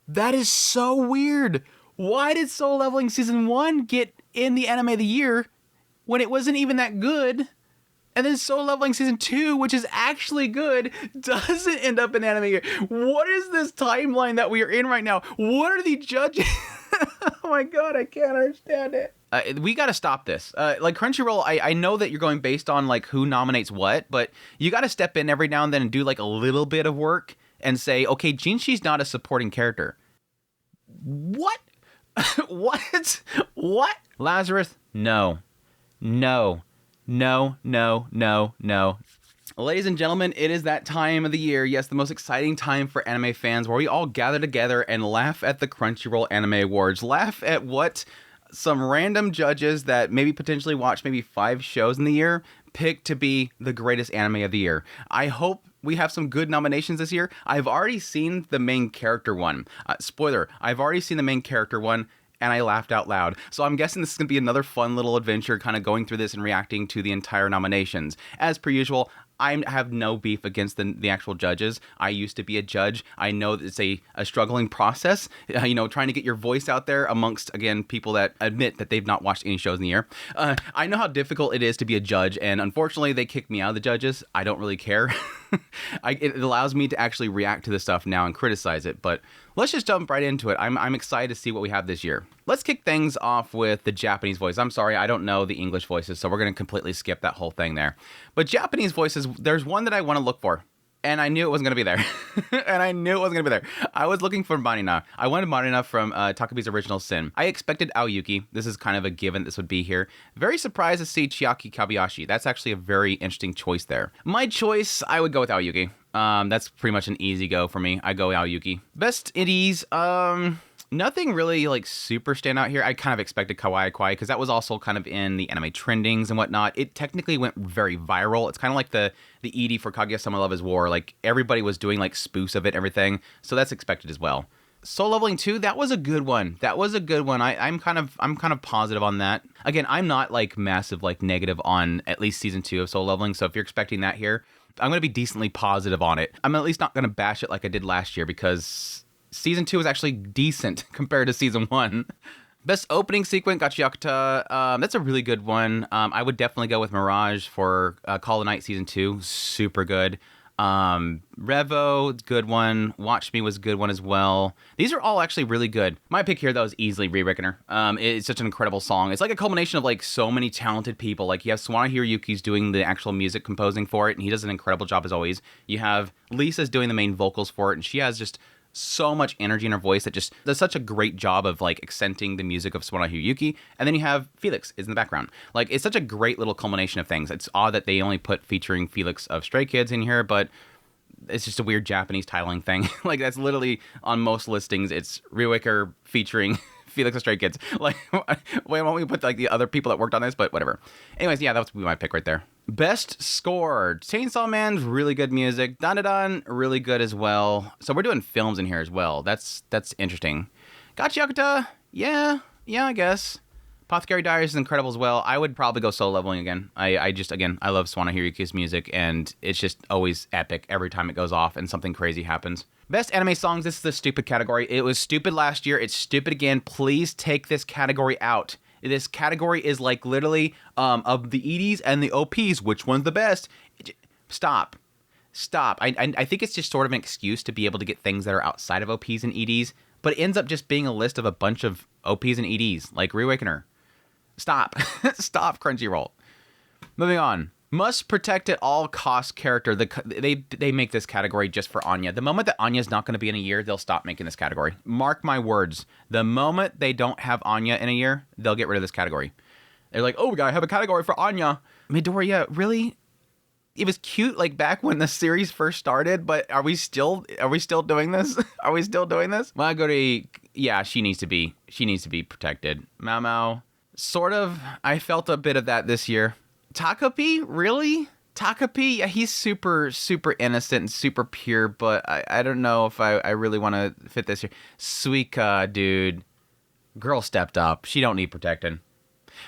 That is so weird. Why did Solo Leveling Season 1 get in the Anime of the Year when it wasn't even that good? And then Solo Leveling Season 2, which is actually good, doesn't end up in Anime of the Year. What is this timeline that we are in right now? What are the judges? Oh my god, I can't understand it. We gotta stop this. Like Crunchyroll, I know that you're going based on like who nominates what, but you gotta step in every now and then and do like a little bit of work and say, okay, Jinshi's not a supporting character. What? What? What? Lazarus? No. No. No, no, no, no. Ladies and gentlemen, it is that time of the year, yes, the most exciting time for anime fans, where we all gather together and laugh at the Crunchyroll Anime Awards. Laugh at what some random judges that maybe potentially watch maybe 5 shows in the year pick to be the greatest anime of the year. I hope we have some good nominations this year. I've already seen the main character one. Spoiler, I've already seen the main character one, and I laughed out loud. So I'm guessing this is going to be another fun little adventure, kind of going through this and reacting to the entire nominations. As per usual, I have no beef against the actual judges. I used to be a judge. I know that it's a struggling process, trying to get your voice out there amongst, again, people that admit that they've not watched any shows in the year. I know how difficult it is to be a judge, and unfortunately, they kicked me out of the judges. I don't really care. It allows me to actually react to this stuff now and criticize it, but let's just jump right into it. I'm excited to see what we have this year. Let's kick things off with the Japanese voice. I'm sorry, I don't know the English voices, so we're going to completely skip that whole thing there. But Japanese voices, there's one that I want to look for, and I knew it wasn't going to be there. I was looking for Marina. I wanted Marina from Takabi's Original Sin. I expected Aoyuki. This is kind of a given this would be here. Very surprised to see Chiaki Kabayashi. That's actually a very interesting choice there. My choice, I would go with Aoyuki. That's pretty much an easy go for me. I go Aoyuki. Best indies, nothing really like super stand out here. I kind of expected Kawaii Kawaii because that was also kind of in the anime trendings and whatnot. It technically went very viral. It's kind of like the ED for Kaguya-sama Love is War. Like everybody was doing like spoofs of it and everything. So that's expected as well. Solo Leveling 2, that was a good one. I'm kind of positive on that. Again, I'm not like massive like negative on at least season 2 of Solo Leveling. So if you're expecting that here, I'm going to be decently positive on it. I'm at least not going to bash it like I did last year because Season 2 is actually decent compared to Season 1. Best opening sequence, Gachiyakuta. That's a really good one. I would definitely go with Mirage for Call of Night Season 2. Super good. Revo, good one. Watch Me was a good one as well. These are all actually really good. My pick here, though, is easily Re-Reckoner. It's such an incredible song. It's like a culmination of like so many talented people. Like you have Swana Hiroyuki's doing the actual music composing for it, and he does an incredible job as always. You have Lisa's doing the main vocals for it, and she has just so much energy in her voice that just does such a great job of like accenting the music of Swana Hiroyuki. And then you have Felix is in the background. Like it's such a great little culmination of things. It's odd that they only put featuring Felix of Stray Kids in here, but it's just a weird Japanese titling thing. Like that's literally on most listings. It's Rewicker featuring Felix of Stray Kids. Like, why won't we put like the other people that worked on this? But whatever. Anyways, yeah, that would be my pick right there. Best score. Chainsaw Man's really good music. Dandadan, really good as well. So we're doing films in here as well. That's interesting. Gachiyakuta, yeah, I guess. Apothecary Diaries is incredible as well. I would probably go Solo Leveling again. I love Swana Hiroyuki's music, and it's just always epic every time it goes off and something crazy happens. Best anime songs, this is the stupid category. It was stupid last year. It's stupid again. Please take this category out. This category is like literally of the EDs and the OPs, which one's the best? Stop. I think it's just sort of an excuse to be able to get things that are outside of OPs and EDs, but it ends up just being a list of a bunch of OPs and EDs, like Reawakener. Stop. Stop, Crunchyroll. Moving on. Must protect at all costs character. They make this category just for Anya. The moment that Anya's not going to be in a year, they'll stop making this category. Mark my words. The moment they don't have Anya in a year, they'll get rid of this category. They're like, oh, we gotta have a category for Anya. Midoriya, really? It was cute like back when the series first started, but are we still doing this? Are we still doing this? Maguri, yeah, she needs to be protected. Mao, sort of. I felt a bit of that this year. Takapi, really? Takapi, yeah, he's super, super innocent and super pure, but I don't know if I really want to fit this here. Suika, dude. Girl stepped up. She don't need protecting.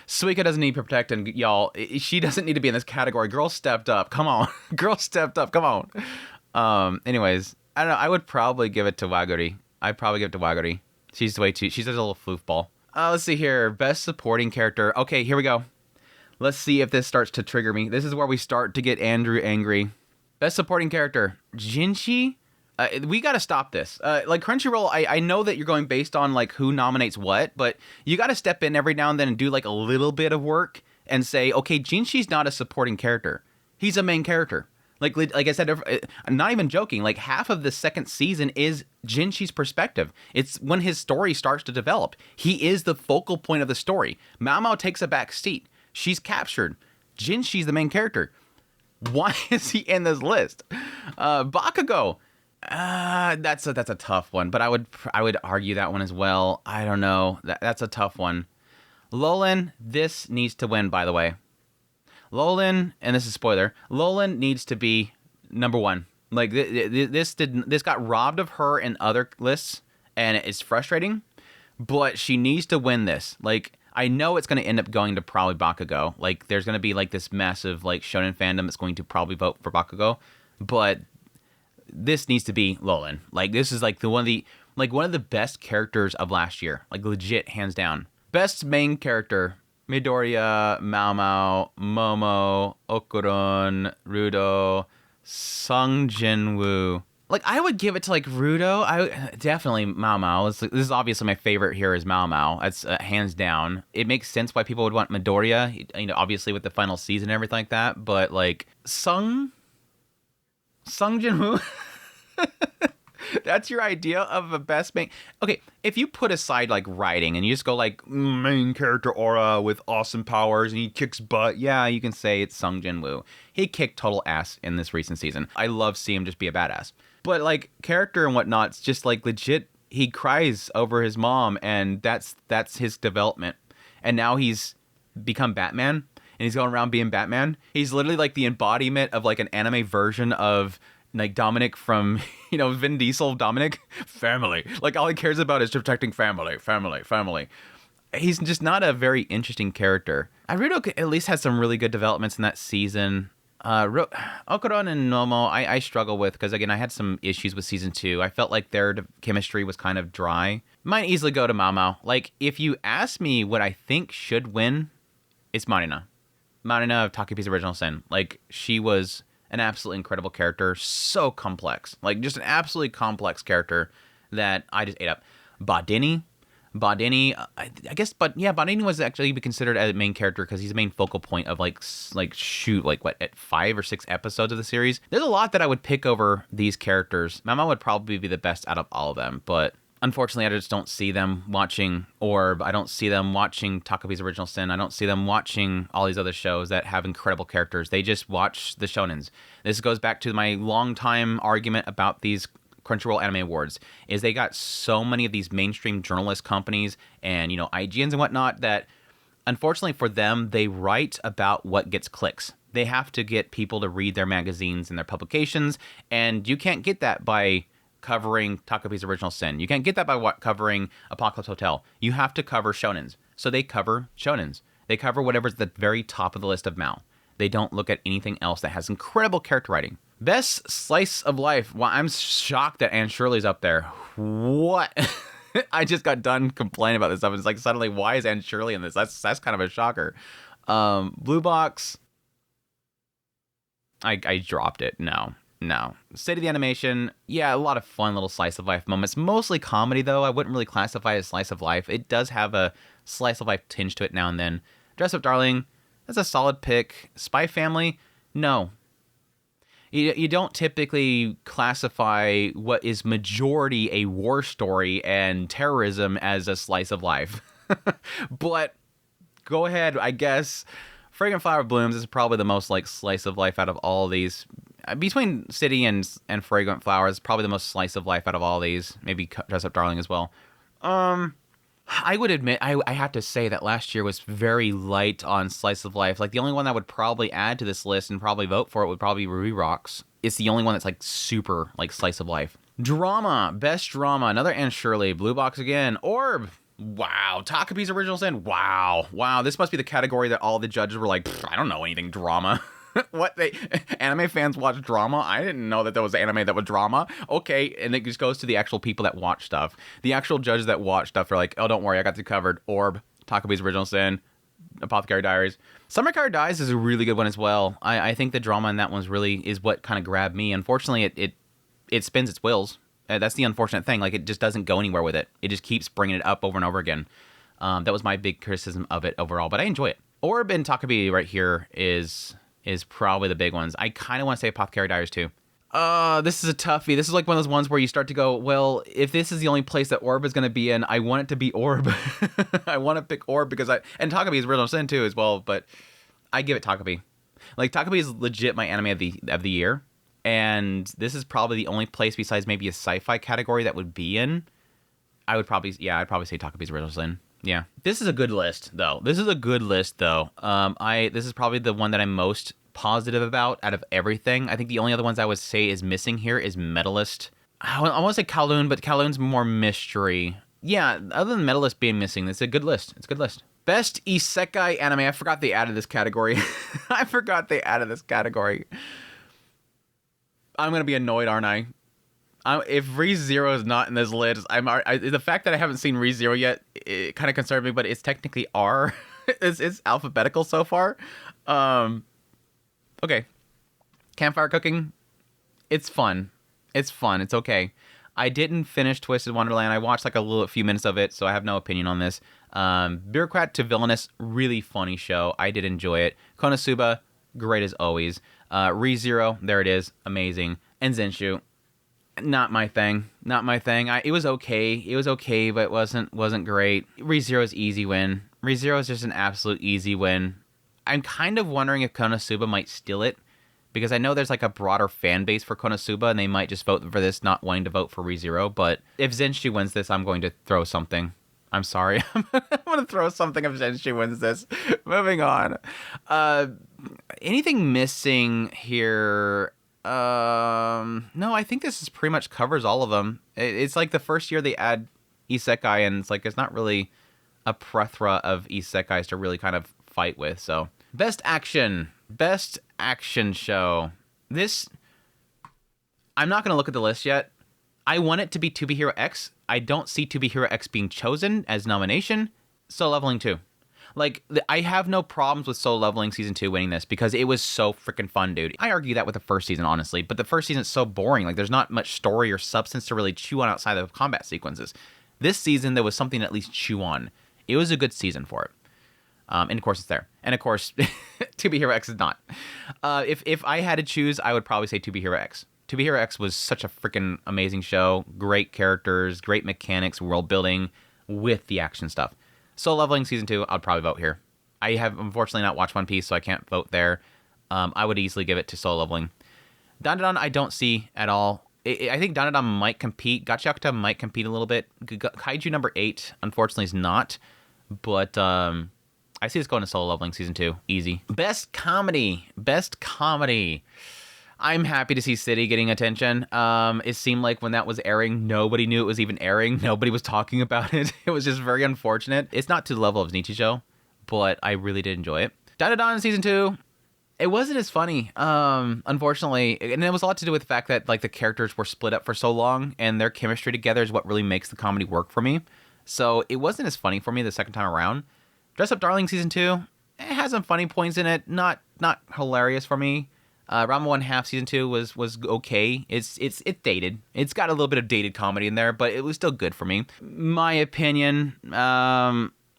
Suika doesn't need protecting, y'all. She doesn't need to be in this category. Girl stepped up. Come on. Girl stepped up. Come on. Anyways, I don't know. I would probably give it to Waguri. I'd probably give it to Wagori. She's way too. She's just a little foofball. Let's see here. Best supporting character. Okay, here we go. Let's see if this starts to trigger me. This is where we start to get Andrew angry. Best supporting character. Jinchi? We got to stop this. Like Crunchyroll, I know that you're going based on like who nominates what, but you got to step in every now and then and do like a little bit of work and say, okay, Jinshi's not a supporting character. He's a main character. Like I said, I'm not even joking. Like half of the second season is Jinshi's perspective. It's when his story starts to develop. He is the focal point of the story. Mao Mao takes a back seat. She's captured. Jinshi's the main character. Why is he in this list? Bakugo. That's a tough one, but I would argue that one as well. I don't know. That's a tough one. Lolin, this needs to win, by the way. Lolin, and this is spoiler, Lolin needs to be number one. Like this got robbed of her in other lists, and it's frustrating. But she needs to win this. Like I know it's going to end up going to probably Bakugo. Like there's going to be like this massive like shonen fandom that's going to probably vote for Bakugo, but this needs to be Lolin. Like this is like one of the best characters of last year. Like legit, hands down. Best main character. Midoriya, Mao Mao, Momo, Okuron, Rudo, Sung Jinwoo. Like, I would give it to, like, Rudo. Definitely Mao Mao. This is obviously my favorite here is Mao Mao. That's hands down. It makes sense why people would want Midoriya, you know, obviously with the final season and everything like that. But, like, Sung Jinwoo? That's your idea of a best main. Okay, if you put aside like writing and you just go like main character aura with awesome powers and he kicks butt, yeah, you can say it's Sung Jinwoo. He kicked total ass in this recent season. I love seeing him just be a badass. But like character and whatnot, it's just like legit. He cries over his mom, and that's his development. And now he's become Batman, and he's going around being Batman. He's literally like the embodiment of like an anime version of like Dominic from, you know, Vin Diesel, Dominic. Family. Like all he cares about is protecting family. He's just not a very interesting character. Rudo at least had some really good developments in that season. Okuron and Momo, I struggle with because, again, I had some issues with season 2. I felt like their chemistry was kind of dry. Might easily go to Mao Mao. Like, if you ask me what I think should win, it's Marina. Marina of Takepi's Original Sin. Like, she was an absolutely incredible character. So complex. Like, just an absolutely complex character that I just ate up. Badini, I guess, but yeah, Badini was actually considered as a main character because he's the main focal point of like 5 or 6 episodes of the series. There's a lot that I would pick over these characters. Mama would probably be the best out of all of them, but unfortunately, I just don't see them watching Orb. I don't see them watching Takepi's Original Sin. I don't see them watching all these other shows that have incredible characters. They just watch the shonens. This goes back to my long-time argument about these Crunchyroll Anime Awards, is they got so many of these mainstream journalist companies and, you know, IGNs and whatnot that, unfortunately for them, they write about what gets clicks. They have to get people to read their magazines and their publications, and you can't get that by covering Takepi's Original Sin. You can't get that by covering Apocalypse Hotel. You have to cover shonens. So they cover shonens. They cover whatever's at the very top of the list of Mao. They don't look at anything else that has incredible character writing. Best slice of life. Well, I'm shocked that Anne Shirley's up there. What? I just got done complaining about this stuff. It's like suddenly, why is Anne Shirley in this? That's kind of a shocker. Blue Box. I dropped it. No. State of the Animation. Yeah, a lot of fun little slice of life moments. Mostly comedy, though. I wouldn't really classify it as slice of life. It does have a slice of life tinge to it now and then. Dress Up Darling. That's a solid pick. Spy Family. No. You don't typically classify what is majority a war story and terrorism as a slice of life. But go ahead, I guess. Fragrant Flower Blooms is probably the most like slice of life out of all of these. Between City and Fragrant Flowers, probably the most slice of life out of all these. Maybe Dress Up Darling as well. I would admit, I have to say that last year was very light on slice of life. Like, the only one that would probably add to this list and probably vote for it would probably be Ruby Rocks. It's the only one that's, like, super, like, slice of life. Drama. Best drama. Another Anne Shirley. Blue Box again. Orb. Wow. Takepi's Original Sin. Wow. This must be the category that all the judges were like, I don't know anything drama. What they anime fans watch drama? I didn't know that there was anime that was drama. Okay, and it just goes to the actual people that watch stuff. The actual judges that watch stuff are like, oh, don't worry, I got you covered. Orb, Takabe's Original Sin, Apothecary Diaries. Summer Car Dies is a really good one as well. I think the drama in that one's really is what kind of grabbed me. Unfortunately, it spins its wheels. That's the unfortunate thing. Like, it just doesn't go anywhere with it. It just keeps bringing it up over and over again. That was my big criticism of it overall, but I enjoy it. Orb and Takabe right here is probably the big ones. I kind of want to say Apothecary Diaries too. This is a toughie. This is like one of those ones where you start to go, well, if this is the only place that Orb is going to be in, I want it to be Orb. I want to pick Orb because and Takabe is Original Sin too as well, but I give it Takabe. Like, Takabe is legit my anime of the year, and this is probably the only place besides maybe a sci-fi category that would be in. I'd probably say Takabe's Original Sin. Yeah. This is a good list, though. This is probably the one that I'm most positive about out of everything. I think the only other ones I would say is missing here is Medalist. I want to say Kowloon, but Kowloon's more mystery. Yeah, other than Medalist being missing, it's a good list. It's a good list. Best Isekai anime. I forgot they added this category. I'm going to be annoyed, aren't I? If ReZero is not in this list, the fact that I haven't seen ReZero yet, it kind of concerned me, but it's technically R. it's alphabetical so far. Okay. Campfire cooking. It's fun. It's okay. I didn't finish Twisted Wonderland. I watched like a few minutes of it, so I have no opinion on this. Bureaucrat to Villainous, really funny show. I did enjoy it. Konosuba, great as always. ReZero, there it is, amazing. And Zenshu, not my thing. It was okay, but it wasn't great. ReZero's easy win. ReZero is just an absolute easy win. I'm kind of wondering if Konosuba might steal it, because I know there's like a broader fan base for Konosuba, and they might just vote for this, not wanting to vote for ReZero. But if Zenshu wins this, I'm going to throw something. I'm sorry. I'm going to throw something if Zenshu wins this. Moving on. Anything missing here? No, I think this is pretty much covers all of them. It's like the first year they add Isekai, and it's not really a plethora of Isekais to really kind of fight with. So, best action show. This, I'm not going to look at the list yet. I want it to be To Be Hero X. I don't see To Be Hero X being chosen as nomination. Solo Leveling 2. I have no problems with Solo Leveling Season 2 winning this because it was so freaking fun, dude. I argue that with the first season, honestly, but the first season is so boring. There's not much story or substance to really chew on outside of combat sequences. This season, there was something to at least chew on. It was a good season for it. And of course, it's there. And of course, To Be Hero X is not. If I had to choose, I would probably say To Be Hero X. To Be Hero X was such a freaking amazing show. Great characters, great mechanics, world building with the action stuff. Solo Leveling Season 2, I'd probably vote here. I have unfortunately not watched One Piece, so I can't vote there. I would easily give it to Solo Leveling. Dandadan, I don't see at all. I think Dandadan might compete. Gachiakuta might compete a little bit. Kaiju number 8, unfortunately, is not. But I see this going to Solo Leveling Season 2. Easy. Best comedy. I'm happy to see City getting attention. It seemed like when that was airing, nobody knew it was even airing. Nobody was talking about it. It was just very unfortunate. It's not to the level of Nichijou, but I really did enjoy it. Dandadan Season 2, it wasn't as funny, unfortunately. And it was a lot to do with the fact that the characters were split up for so long, and their chemistry together is what really makes the comedy work for me. So it wasn't as funny for me the second time around. Dress Up Darling Season 2, it has some funny points in it. Not hilarious for me. Ranma 1/2 Season 2 was okay. It's dated. It's got a little bit of dated comedy in there, but it was still good for me. My opinion,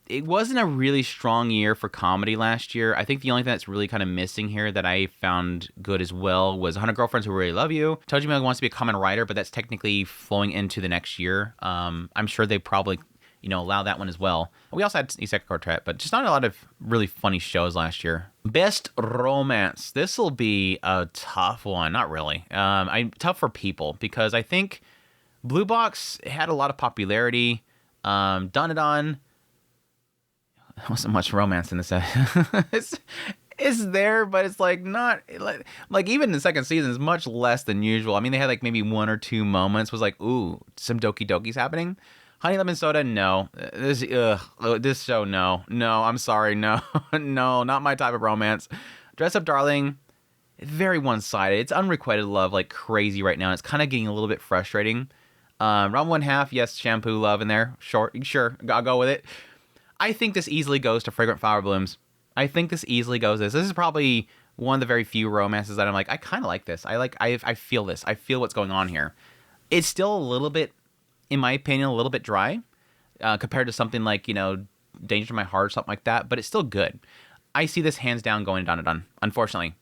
it wasn't a really strong year for comedy last year. I think the only thing that's really kind of missing here that I found good as well was 100 Girlfriends Who Really Love You. Tojima wants to be a Kamen Rider, but that's technically flowing into the next year. I'm sure they probably allow that one as well. We also had Isekai Quartet, but just not a lot of really funny shows last year. Best romance. This will be a tough one. Not really. Tough for people because I think Blue Box had a lot of popularity. Dandadan, there wasn't much romance in this. It's there, but it's not even the second season is much less than usual. I mean, they had maybe one or two moments was ooh, some Doki Doki's happening. Honey Lemon Soda, no. This show, no. No, I'm sorry, no. No, not my type of romance. Dress Up Darling, very one-sided. It's unrequited love like crazy right now, and it's kind of getting a little bit frustrating. Round one half, yes, shampoo love in there. Sure, I'll go with it. I think this easily goes to Fragrant Flower Blooms. I think this easily goes this. This is probably one of the very few romances that I'm like, I kind of like this. I feel this. I feel what's going on here. It's still a little bit, in my opinion, a little bit dry compared to something like, Danger to My Heart or something like that, but it's still good. I see this hands down going to Dandadan, unfortunately.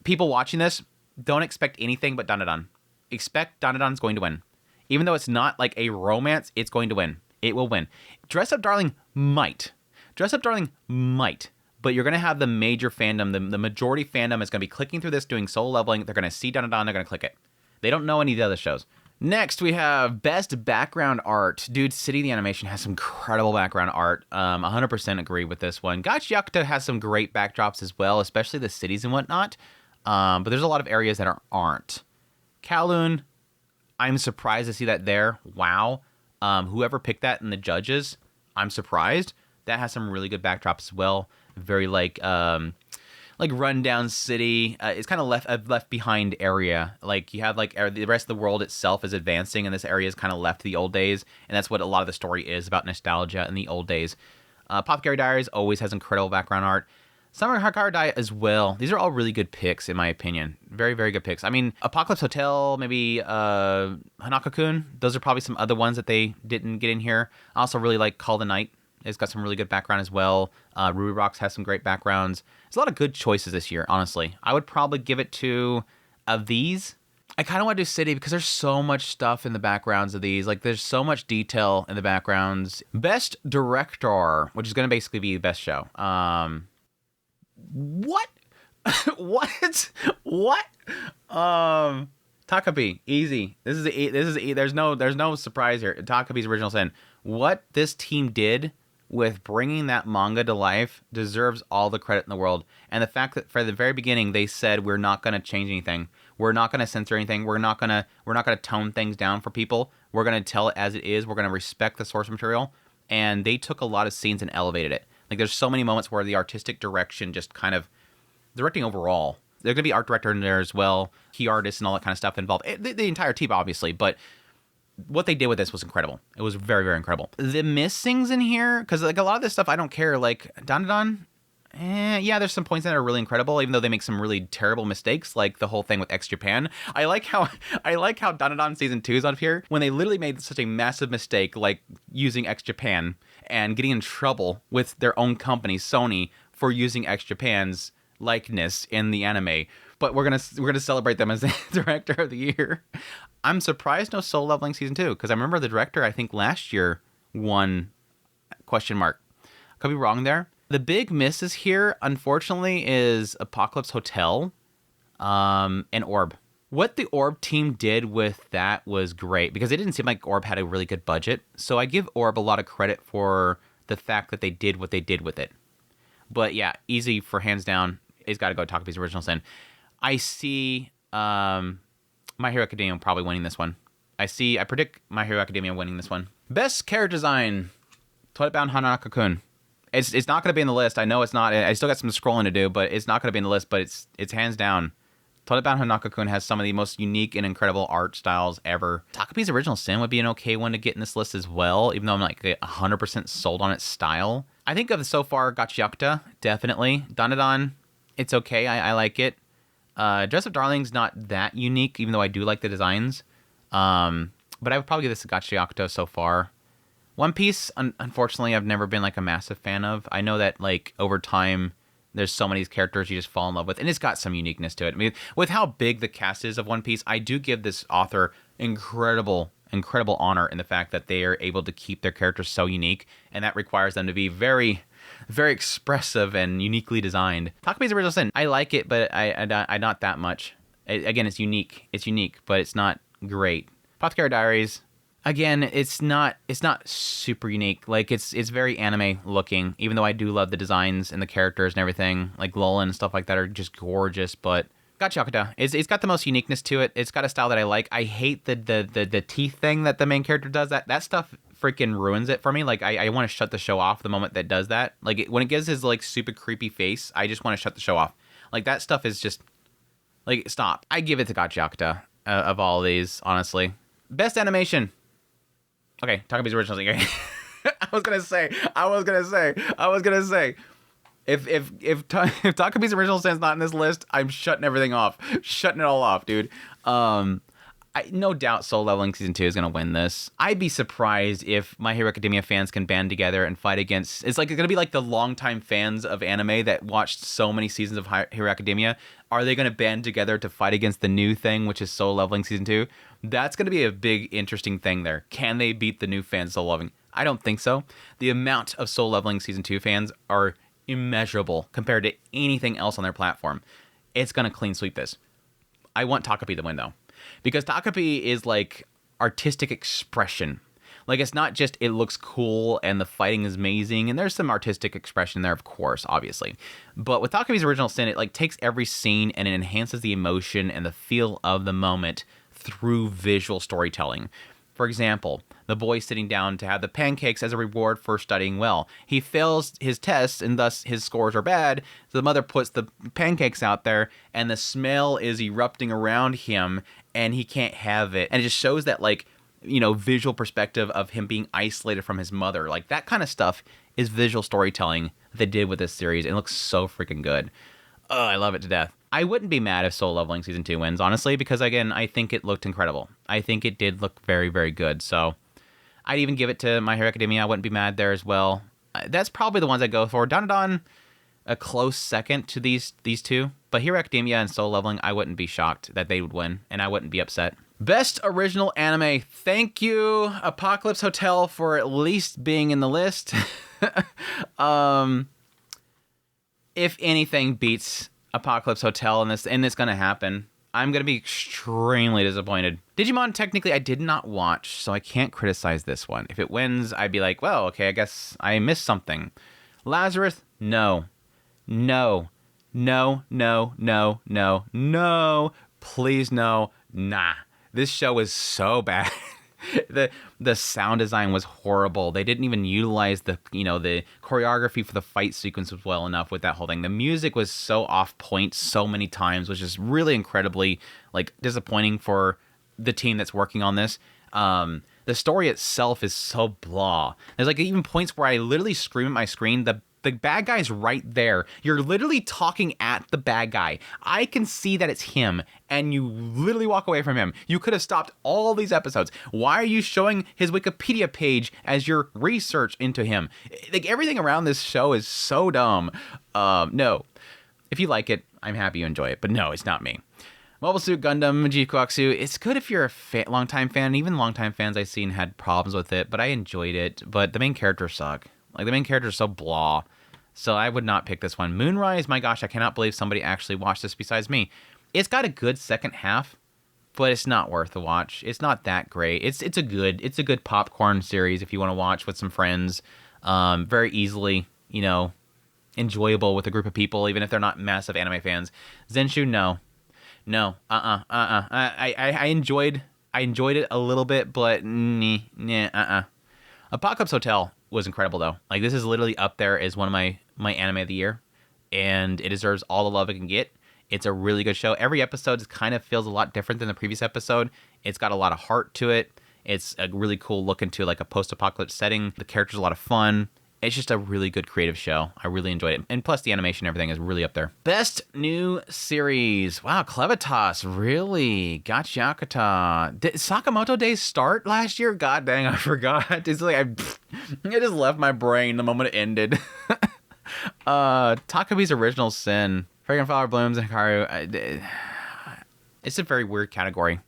People watching this don't expect anything but Dandadan. Expect Dandadan's going to win. Even though it's not like a romance, it's going to win. It will win. Dress Up Darling might. But you're going to have the major fandom, the majority fandom is going to be clicking through this, doing soul leveling. They're going to see Dandadan, they're going to click it. They don't know any of the other shows. Next, we have Best Background Art. Dude, City the Animation has some incredible background art. 100% agree with this one. Gachiakta has some great backdrops as well, especially the cities and whatnot. But there's a lot of areas that aren't. Kowloon, I'm surprised to see that there. Wow. Whoever picked that in the judges, I'm surprised. That has some really good backdrops as well. Very rundown city. It's kind of left behind area. Like you have the rest of the world itself is advancing, and this area is kind of left to the old days, and that's what a lot of the story is about, nostalgia in the old days. Apothecary Diaries always has incredible background art. Summer Hakar Diet as well. These are all really good picks in my opinion. Very, very good picks. I mean, Apocalypse Hotel, maybe Hanaka-kun. Those are probably some other ones that they didn't get in here. I also really like Call the Night. It's got some really good background as well. Ruby Rocks has some great backgrounds. There's a lot of good choices this year, honestly. I would probably give it to, of these, I kind of want to do City because there's so much stuff in the backgrounds of these. Like, there's so much detail in the backgrounds. Best Director, which is going to basically be the best show. What? What? Takabi, easy. There's no surprise here. Takabi's Original Sin. What this team did with bringing that manga to life deserves all the credit in the world. And the fact that from the very beginning they said we're not going to change anything. We're not going to censor anything. We're not going to tone things down for people. We're going to tell it as it is. We're going to respect the source material. And they took a lot of scenes and elevated it. Like, there's so many moments where the artistic direction just kind of directing overall. There's going to be art director in there as well, key artists and all that kind of stuff involved. The entire team, obviously, but what they did with this was incredible. It was very, very incredible. The missings in here, because like a lot of this stuff I don't care. Like Dandadan, yeah, there's some points that are really incredible, even though they make some really terrible mistakes, like the whole thing with X Japan. I like how Dandadan season 2 is on here when they literally made such a massive mistake, like using X Japan and getting in trouble with their own company, Sony, for using X Japan's likeness in the anime. But we're gonna celebrate them as the director of the year. I'm surprised no Soul Leveling season 2, because I remember the director I think last year won ? Could be wrong there. The big misses here, unfortunately, is Apocalypse Hotel, and Orb. What the Orb team did with that was great, because it didn't seem like Orb had a really good budget. So I give Orb a lot of credit for the fact that they did what they did with it. But yeah, easy for hands down. It's got to go Takabi's Original Sin. I see My Hero Academia probably winning this one. I predict My Hero Academia winning this one. Best character design, Toilet Bound Hanaka-kun. It's not going to be in the list. I know it's not. I still got some scrolling to do, but it's not going to be in the list. But it's hands down. Toilet Bound Hanaka-kun has some of the most unique and incredible art styles ever. Takabi's Original Sin would be an okay one to get in this list as well, even though I'm like 100% sold on its style. I think of so far Gachiakta, definitely. Dandadan, it's okay. I like it. Dress Up Darling's not that unique, even though I do like the designs. But I would probably give this a Gachiakta so far. One Piece, unfortunately, I've never been like a massive fan of. I know that like over time, there's so many characters you just fall in love with, and it's got some uniqueness to it. I mean, with how big the cast is of One Piece, I do give this author incredible honor in the fact that they are able to keep their characters so unique, and that requires them to be very, very expressive and uniquely designed. Takabi's Original Sin, I like it, but I not that much. Again, it's unique. It's unique, but it's not great. Apothecary Diaries, again, it's not super unique. Like it's very anime looking, even though I do love the designs and the characters and everything. Like Lolan and stuff like that are just gorgeous, but Gachiakta, it's got the most uniqueness to it. It's got a style that I like. I hate the teeth thing that the main character does. That stuff freaking ruins it for me. Like I want to shut the show off the moment that does that. Like when it gives his like super creepy face, I just want to shut the show off. Like, that stuff is just, like, stop. I give it to Gachiakuta of all of these, honestly. Best animation. Okay, Takabe's original. Okay. I was gonna say. If Takabe's Original Sin's not in this list, I'm shutting everything off. Shutting it all off, dude. No doubt Soul Leveling Season 2 is going to win this. I'd be surprised if My Hero Academia fans can band together and fight against... It's going to be like the longtime fans of anime that watched so many seasons of Hero Academia. Are they going to band together to fight against the new thing, which is Soul Leveling Season 2? That's going to be a big, interesting thing there. Can they beat the new fans of Soul Leveling? I don't think so. The amount of Soul Leveling Season 2 fans are immeasurable compared to anything else on their platform. It's going to clean sweep this. I want Takabe to win, though. Because Takabe is like artistic expression. Like, it's not just it looks cool and the fighting is amazing, and there's some artistic expression there, of course, obviously. But with Takabe's Original Sin, it like takes every scene and it enhances the emotion and the feel of the moment through visual storytelling. For example, the boy sitting down to have the pancakes as a reward for studying well. He fails his tests and thus his scores are bad. So the mother puts the pancakes out there and the smell is erupting around him and he can't have it. And it just shows that, like, you know, visual perspective of him being isolated from his mother. Like, that kind of stuff is visual storytelling that they did with this series. It looks so freaking good. Oh, I love it to death. I wouldn't be mad if Soul Leveling Season 2 wins, honestly, because, again, I think it looked incredible. I think it did look very, very good. So I'd even give it to My Hero Academia. I wouldn't be mad there as well. That's probably the ones I go for. Dandadan, a close second to these two. But Hero Academia and Soul Leveling, I wouldn't be shocked that they would win, and I wouldn't be upset. Best Original Anime. Thank you, Apocalypse Hotel, for at least being in the list. If anything beats Apocalypse Hotel in this, and it's going to happen, I'm going to be extremely disappointed. Digimon, technically, I did not watch, so I can't criticize this one. If it wins, I'd be like, well, okay, I guess I missed something. Lazarus, no. No. No, no, no, no, no. Please, no. Nah. This show is so bad. The sound design was horrible. They didn't even utilize the choreography for the fight sequence was well enough with that whole thing. The music was so off point so many times, which is really incredibly like disappointing for the team that's working on this. The story itself is so blah. There's like even points where I literally scream at my screen, the bad guy's right there. You're literally talking at the bad guy. I can see that it's him, and you literally walk away from him. You could have stopped all these episodes. Why are you showing his Wikipedia page as your research into him? Like, everything around this show is so dumb. No. If you like it, I'm happy you enjoy it, but no, it's not me. Mobile Suit Gundam Jikuaksu, it's good if you're a longtime fan. Even longtime fans I've seen had problems with it, but I enjoyed it. But the main characters suck. Like, the main character is so blah. So I would not pick this one. Moonrise, my gosh, I cannot believe somebody actually watched this besides me. It's got a good second half, but it's not worth the watch. It's not that great. It's a good popcorn series if you want to watch with some friends. Very easily, enjoyable with a group of people, even if they're not massive anime fans. Zenshu, no. I enjoyed it a little bit, but Apocalypse Hotel was incredible, though. Like, this is literally up there as one of my anime of the year, and it deserves all the love it can get. It's a really good show. Every episode kind of feels a lot different than the previous episode. It's got a lot of heart to it. It's a really cool look into like a post-apocalypse setting. The characters are a lot of fun. It's just a really good creative show. I really enjoyed it. And plus the animation and everything is really up there. Best new series. Wow, Clevitas. Really? Gachiakuta. Did Sakamoto Days start last year? God dang, I forgot. It's like I just left my brain the moment it ended. Takabe's Original Sin. Fragrant Flower Blooms and Hikaru. It's a very weird category.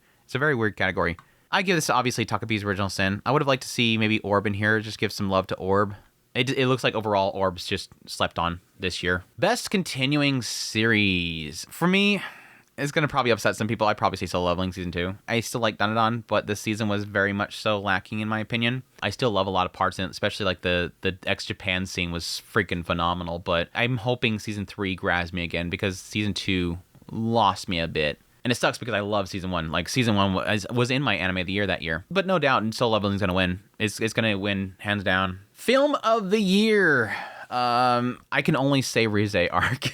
I give this obviously Takabe's Original Sin. I would have liked to see maybe Orb in here. Just give some love to Orb. It looks like overall Orb's just slept on this year. Best continuing series. For me, it's going to probably upset some people. I'd probably say Soul Leveling Season 2. I still like Dandadan, but this season was very much so lacking in my opinion. I still love a lot of parts in it, especially like the ex-Japan scene was freaking phenomenal, but I'm hoping Season 3 grabs me again because Season 2 lost me a bit. And it sucks because I love Season 1. Like, Season 1 was in my anime of the year that year. But no doubt Soul Leveling is going to win. It's going to win hands down. Film of the year. I can only say Rize arc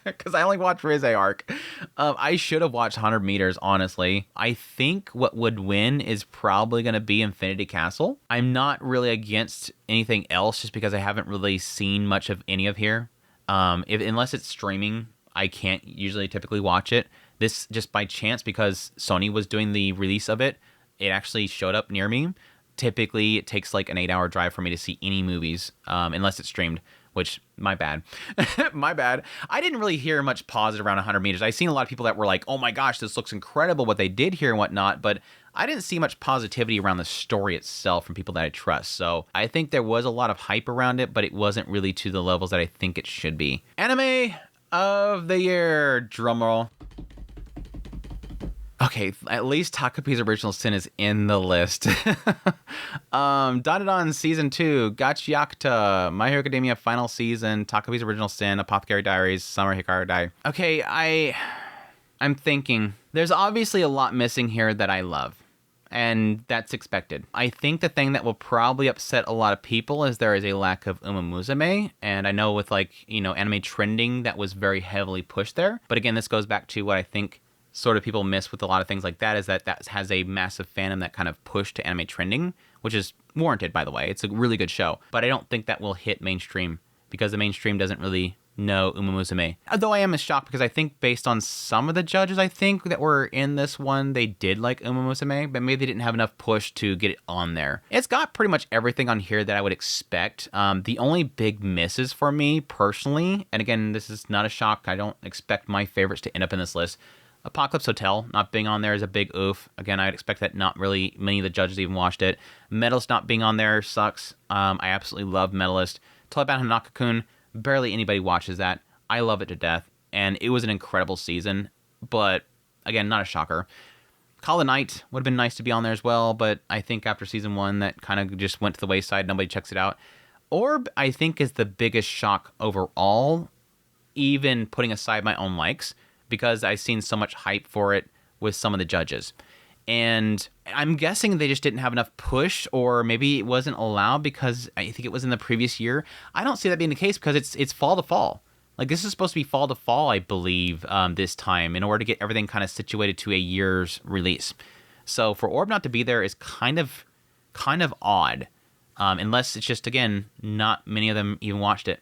because I only watched Rize arc. I should have watched 100 meters, honestly. I think what would win is probably going to be Infinity Castle. I'm not really against anything else just because I haven't really seen much of any of here. Unless it's streaming, I can't usually typically watch it. This just by chance because Sony was doing the release of it. It actually showed up near me. Typically, it takes like an 8-hour drive for me to see any movies, unless it's streamed, which, my bad. My bad. I didn't really hear much positive around 100 meters. I've seen a lot of people that were like, oh my gosh, this looks incredible, what they did here and whatnot, but I didn't see much positivity around the story itself from people that I trust. So I think there was a lot of hype around it, but it wasn't really to the levels that I think it should be. Anime of the year, drumroll. Okay, at least Takapi's Original Sin is in the list. Dandadan Season 2, Gachiakuta, My Hero Academia Final Season, Takapi's Original Sin, Apothecary Diaries, Summer Hikaru Dai. Okay, I'm thinking. There's obviously a lot missing here that I love, and that's expected. I think the thing that will probably upset a lot of people is there is a lack of Umamusume, and I know with anime trending that was very heavily pushed there. But again, this goes back to what I think sort of people miss with a lot of things like that is that has a massive fandom that kind of pushed to anime trending, which is warranted, by the way. It's a really good show, but I don't think that will hit mainstream because the mainstream doesn't really know Umamusume. Though I am shocked because I think based on some of the judges, I think that were in this one, they did like Umamusume, but maybe they didn't have enough push to get it on there. It's got pretty much everything on here that I would expect. The only big misses for me personally, and again, this is not a shock. I don't expect my favorites to end up in this list. Apocalypse Hotel not being on there is a big oof. Again, I'd expect that not really many of the judges even watched it. Medalist not being on there sucks. I absolutely love Medalist. Taliban Hanaka-kun, barely anybody watches that. I love it to death, and it was an incredible season, but again, not a shocker. Call of Night would have been nice to be on there as well, but I think after season 1, that kind of just went to the wayside. Nobody checks it out. Orb, I think, is the biggest shock overall, even putting aside my own likes, because I've seen so much hype for it with some of the judges. And I'm guessing they just didn't have enough push, or maybe it wasn't allowed because I think it was in the previous year. I don't see that being the case because it's fall to fall. Like, this is supposed to be fall to fall, I believe, this time, in order to get everything kind of situated to a year's release. So for Orb not to be there is kind of odd, unless it's just, again, not many of them even watched it.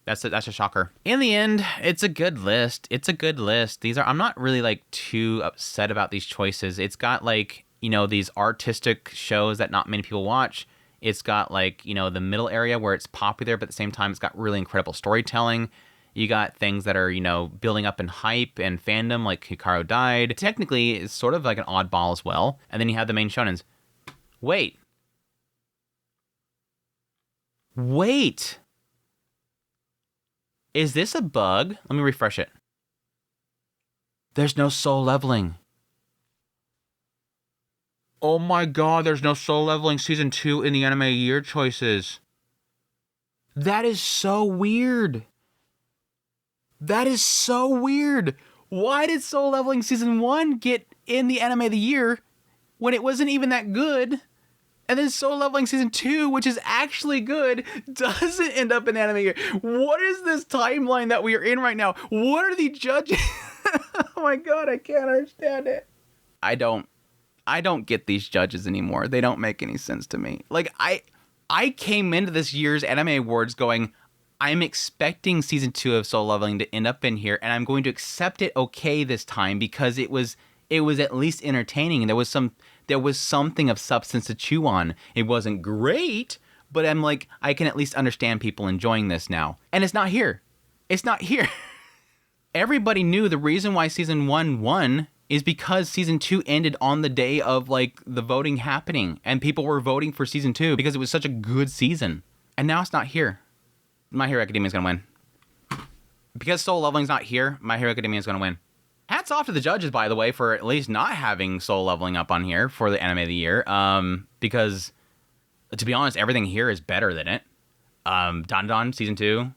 That's a shocker. In the end, it's a good list. I'm not really too upset about these choices. It's got these artistic shows that not many people watch. It's got the middle area where it's popular, but at the same time it's got really incredible storytelling. You got things that are, building up in hype and fandom, like Hikaru Died. Technically, it's sort of like an oddball as well. And then you have the main shonens. Wait. Is this a bug? Let me refresh it. There's no soul leveling. Oh my god, there's no soul leveling season 2 in the anime year choices. That is so weird. Why did soul leveling season 1 get in the anime of the year when it wasn't even that good? And then Soul Leveling Season 2, which is actually good, doesn't end up in anime year. What is this timeline that we are in right now? What are the judges? Oh my god, I can't understand it. I don't get these judges anymore. They don't make any sense to me. I came into this year's Anime Awards going, I'm expecting Season 2 of Soul Leveling to end up in here, and I'm going to accept it okay this time because it was at least entertaining, and there was something of substance to chew on. It wasn't great, but I'm like, I can at least understand people enjoying this now. And it's not here. Everybody knew the reason why season 1 won is because season 2 ended on the day of the voting happening, and people were voting for season 2 because it was such a good season. And now it's not here. My Hero Academia is going to win. Because Soul Leveling's not here, My Hero Academia is going to win. Hats off to the judges, by the way, for at least not having Soul Leveling up on here for the anime of the year. Because, to be honest, everything here is better than it. Dandadan Season 2.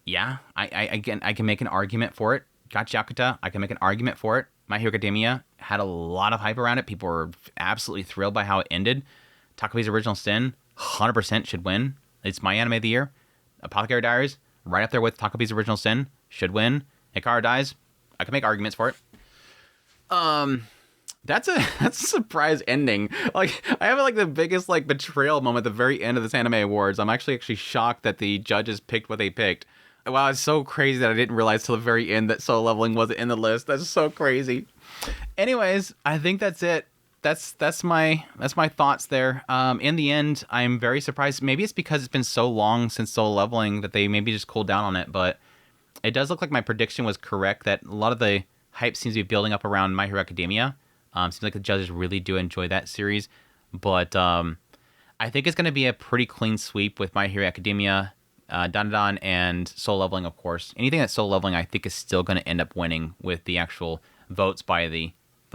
Yeah, I can make an argument for it. Gachiakuta, I can make an argument for it. My Hero Academia had a lot of hype around it. People were absolutely thrilled by how it ended. Takapi's Original Sin, 100% should win. It's my anime of the year. Apothecary Diaries, right up there with Takabi's Original Sin, should win. Hikaru dies. I can make arguments for it. That's a surprise ending. Like, I have like the biggest like betrayal moment at the very end of this Anime Awards. I'm actually shocked that the judges picked what they picked. Wow, it's so crazy that I didn't realize till the very end that Solo Leveling wasn't in the list. That's so crazy. Anyways, I think that's it. That's my thoughts there. In the end, I'm very surprised. Maybe it's because it's been so long since Solo Leveling that they maybe just cooled down on it, but it does look like my prediction was correct, that a lot of the hype seems to be building up around My Hero Academia. Seems like the judges really do enjoy that series, but I think it's going to be a pretty clean sweep with My Hero Academia, Dandadan, and Soul Leveling, of course. Anything that's Soul Leveling, I think, is still going to end up winning with the actual votes by the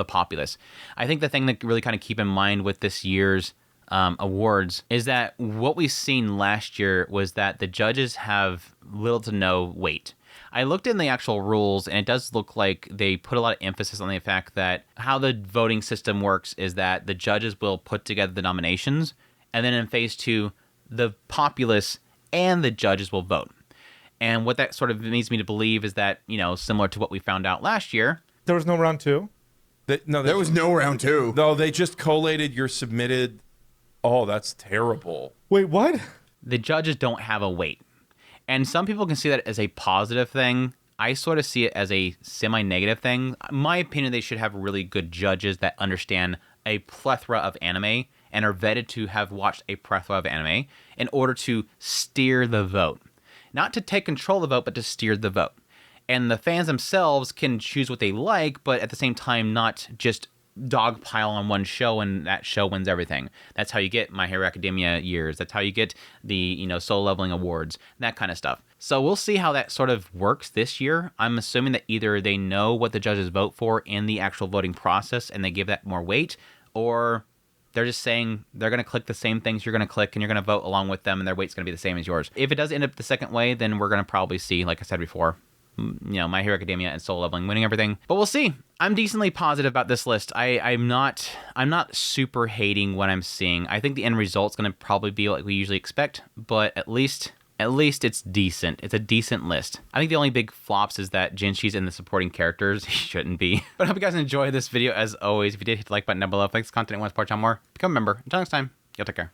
populace. I think the thing that really kind of keep in mind with this year's awards is that what we've seen last year was that the judges have little to no weight. I looked in the actual rules, and it does look like they put a lot of emphasis on the fact that how the voting system works is that the judges will put together the nominations, and then in phase 2, the populace and the judges will vote. And what that sort of leads me to believe is that, you know, similar to what we found out last year. There was no round 2? There was no round 2. No, they just collated your submitted. Oh, that's terrible. Wait, what? The judges don't have a weight. And some people can see that as a positive thing. I sort of see it as a semi-negative thing. In my opinion, they should have really good judges that understand a plethora of anime and are vetted to have watched a plethora of anime in order to steer the vote. Not to take control of the vote, but to steer the vote. And the fans themselves can choose what they like, but at the same time not just dogpile on one show and that show wins everything. That's how you get My Hero Academia years. That's how you get the, you know, Soul Leveling awards, that kind of stuff. So we'll see how that sort of works this year. I'm assuming that either they know what the judges vote for in the actual voting process and they give that more weight, or they're just saying they're going to click the same things you're going to click and you're going to vote along with them and their weight's going to be the same as yours. If it does end up the second way, then we're going to probably see, like I said before, you know, My Hero Academia and Soul Leveling winning everything. But we'll see. I'm decently positive about this list. I'm not super hating what I'm seeing. I think the end result's going to probably be like we usually expect, but at least it's decent. It's a decent list. I think the only big flops is that Jinshi's in the supporting characters. He shouldn't be. But I hope you guys enjoy this video as always. If you did, hit the like button down below. If you like this content and want to support y'all more, become a member. Until next time, y'all take care.